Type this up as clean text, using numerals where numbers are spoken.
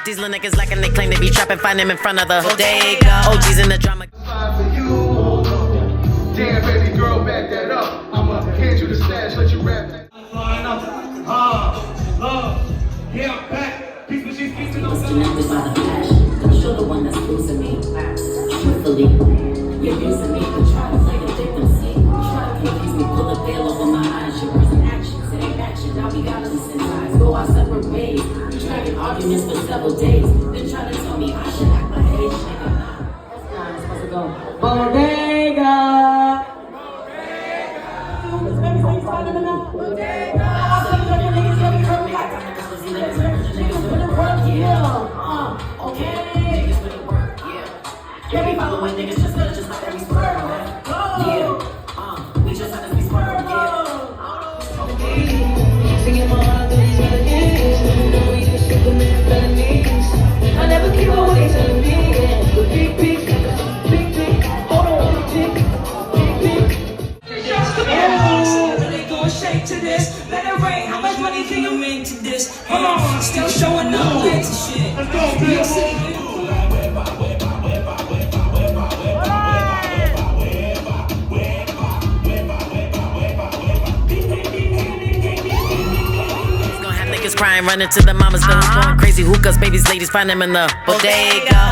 These little niggas like and they claim they be trapping, find them in front of the bodega. OGs in the drama. For you. Damn, baby girl, back that up. I'ma hand you the stash, let you rap that. Love, yeah, I'm back. Peace when she's featured on some. Disconnected by the flash. I'm sure the one that's losing me. Truthfully, you're using me to try to play the victim. See, try to confuse me, pull a veil over my eyes. Your words and actions, it ain't action. Now we got to synthesize. Go our separate ways. We dragging arguments for several days. Then try to tell me I should act my age. Nigga, nah. That's not I'm supposed to go. Bodega. Yeah, we following niggas just like that we swerve. Yeah, we just have to be swerve. Yeah. Singing my heart through these melodies. Know we just shit the man felonies. I never keep on what they telling me. But big, hold on, big. They gon' shake to this. Let it rain. How much money can you make to this? Come on, still showing up late to shit. Let's go, Bill. Crying, running to the mamas, going crazy hookahs, babies, ladies, find them in the bodega.